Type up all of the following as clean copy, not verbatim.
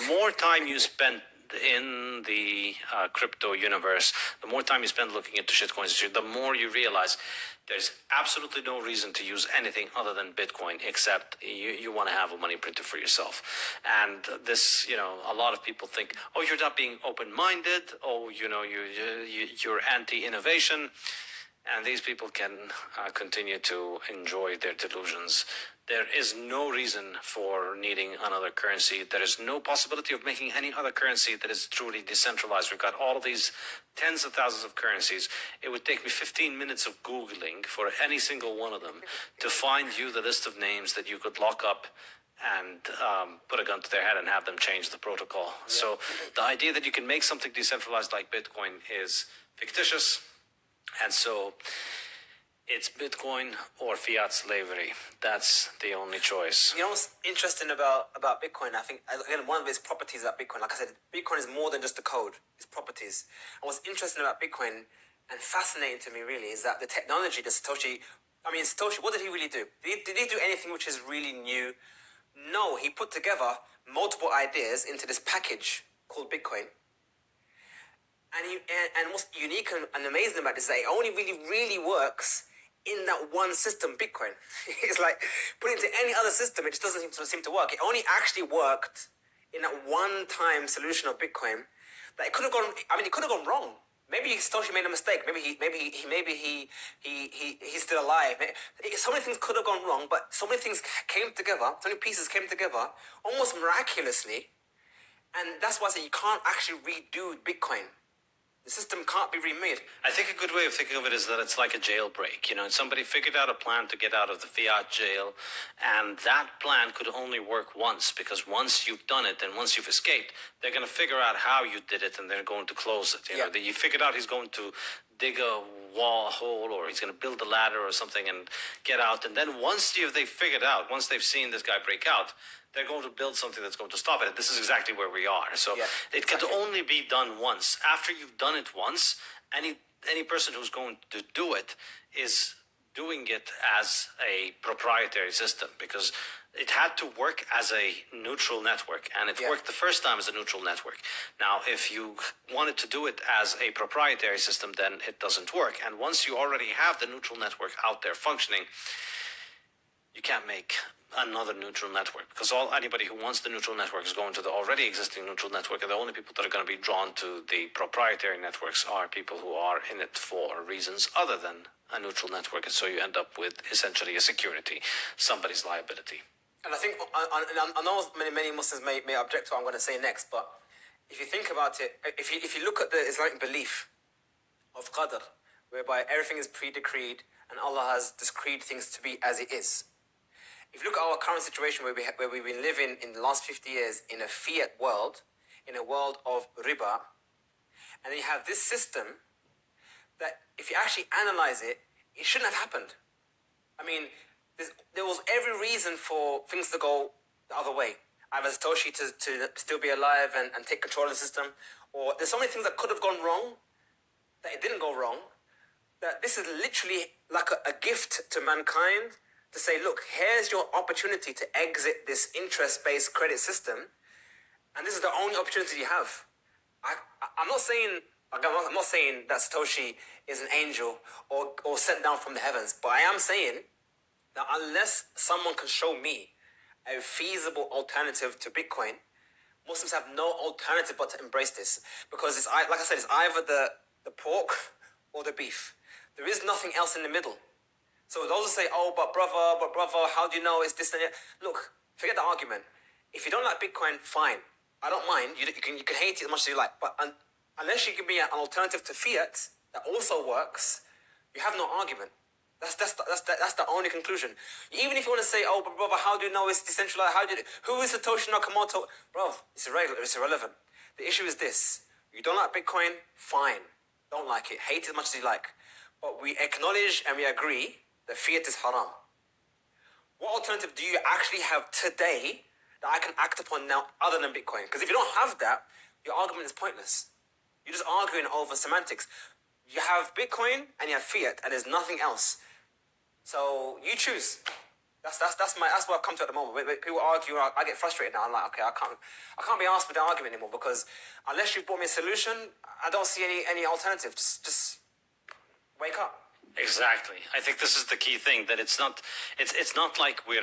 more time you spend in the crypto universe, the more time you spend looking into shitcoins, the more you realize there's absolutely no reason to use anything other than Bitcoin, except you want to have a money printer for yourself. And this, a lot of people think, oh, you're not being open-minded. Oh, you're anti-innovation. And these people can continue to enjoy their delusions. There is no reason for needing another currency. There is no possibility of making any other currency that is truly decentralized. We've got all of these tens of thousands of currencies. It would take me 15 minutes of Googling for any single one of them to find you the list of names that you could lock up and put a gun to their head and have them change the protocol. Yeah. So the idea that you can make something decentralized like Bitcoin is fictitious. And so it's Bitcoin or fiat slavery. That's the only choice. You know what's interesting about Bitcoin? I think, again, one of its properties about Bitcoin, like I said, Bitcoin is more than just the code. It's properties. And what's interesting about Bitcoin and fascinating to me really is that the technology that Satoshi, what did he really do? Did he do anything which is really new? No, he put together multiple ideas into this package called Bitcoin. And what's unique and amazing about this is that it only really works in that one system, Bitcoin. It's like put it into any other system, it just doesn't seem to work. It only actually worked in that one-time solution of Bitcoin. That it could have gone wrong. Maybe Satoshi made a mistake. Maybe he's still alive. So many things could have gone wrong, but so many things came together. So many pieces came together almost miraculously, and that's why I say you can't actually redo Bitcoin. The system can't be remade. I think a good way of thinking of it is that it's like a jailbreak. Somebody figured out a plan to get out of the fiat jail, and that plan could only work once, because once you've done it and once you've escaped, they're going to figure out how you did it, and they're going to close it. You figured out he's going to dig a hole, or he's going to build a ladder or something and get out. And then once they've seen this guy break out, they're going to build something that's going to stop it. This is exactly where we are. So it could only be done once. After you've done it once, any person who's going to do it is doing it as a proprietary system, because it had to work as a neutral network, and it worked the first time as a neutral network. Now, if you wanted to do it as a proprietary system, then it doesn't work. And once you already have the neutral network out there functioning, you can't make another neutral network, because anybody who wants the neutral network is going to the already existing neutral network, and the only people that are going to be drawn to the proprietary networks are people who are in it for reasons other than a neutral network. And so you end up with essentially a security, somebody's liability. And I think, I know many Muslims may object to what I'm going to say next, but if you think about it, if you look at the Islamic belief of qadr, whereby everything is pre-decreed and Allah has decreed things to be as it is. If you look at our current situation where we've been living in the last 50 years in a fiat world, in a world of riba, and then you have this system that if you actually analyze it, it shouldn't have happened. I mean, there was every reason for things to go the other way. Either Satoshi to still be alive and take control of the system, or there's so many things that could have gone wrong, that it didn't go wrong, that this is literally like a gift to mankind to say, look, here's your opportunity to exit this interest-based credit system, and this is the only opportunity you have. I'm not saying that Satoshi is an angel or sent down from the heavens, but I am saying that unless someone can show me a feasible alternative to Bitcoin, Muslims have no alternative but to embrace this, because it's, like I said, it's either the pork or the beef. There is nothing else in the middle. So those who say, oh, but brother, how do you know it's this and that? Look, forget the argument. If you don't like Bitcoin, fine. I don't mind. You can hate it as much as you like. But unless you give me an alternative to fiat that also works, you have no argument. That's the only conclusion. Even if you want to say, oh, but brother, how do you know it's decentralized? Who is Satoshi Nakamoto? Bro, it's irrelevant. The issue is this. You don't like Bitcoin? Fine. Don't like it. Hate it as much as you like. But we acknowledge and we agree that fiat is haram. What alternative do you actually have today that I can act upon now other than Bitcoin? Because if you don't have that, your argument is pointless. You're just arguing over semantics. You have Bitcoin and you have fiat, and there's nothing else. So you choose. That's what I've come to at the moment. When people argue, I get frustrated now. I'm like, okay, I can't be asked with the argument anymore, because unless you brought me a solution, I don't see any alternative. Just wake up. Exactly. I think this is the key thing, that it's not like we're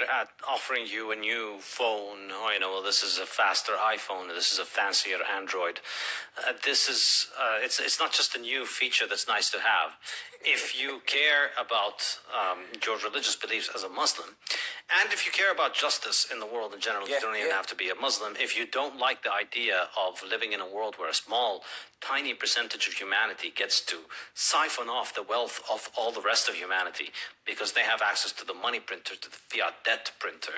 offering you a new phone, or this is a faster iPhone, this is a fancier Android. This is it's not just a new feature that's nice to have. If you care about your religious beliefs as a Muslim, and if you care about justice in the world in general, you don't even have to be a Muslim. If you don't like the idea of living in a world where a small, tiny percentage of humanity gets to siphon off the wealth of all the rest of humanity because they have access to the money printer, to the fiat debt printer,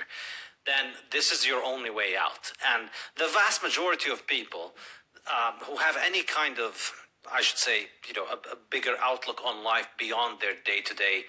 then this is your only way out. And the vast majority of people who have any kind of, I should say, a bigger outlook on life beyond their day-to-day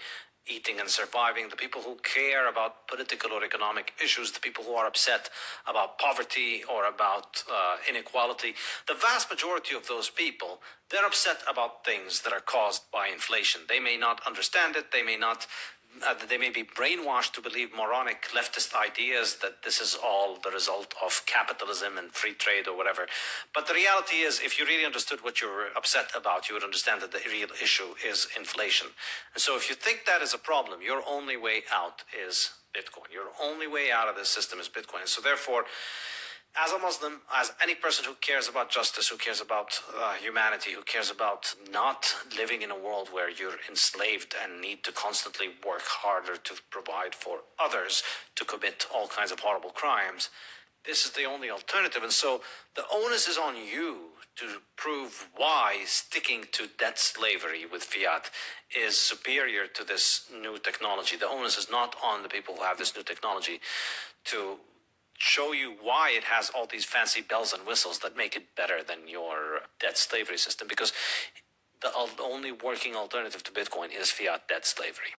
eating and surviving, the people who care about political or economic issues, the people who are upset about poverty or about inequality, the vast majority of those people, they're upset about things that are caused by inflation. They may not understand it. They may be brainwashed to believe moronic leftist ideas that this is all the result of capitalism and free trade or whatever. But the reality is, if you really understood what you're upset about, you would understand that the real issue is inflation. And so if you think that is a problem, your only way out is Bitcoin. Your only way out of this system is Bitcoin. So therefore, as a Muslim, as any person who cares about justice, who cares about humanity, who cares about not living in a world where you're enslaved and need to constantly work harder to provide for others, to commit all kinds of horrible crimes, this is the only alternative. And so the onus is on you to prove why sticking to debt slavery with fiat is superior to this new technology. The onus is not on the people who have this new technology to show you why it has all these fancy bells and whistles that make it better than your debt slavery system, because the only working alternative to Bitcoin is fiat debt slavery.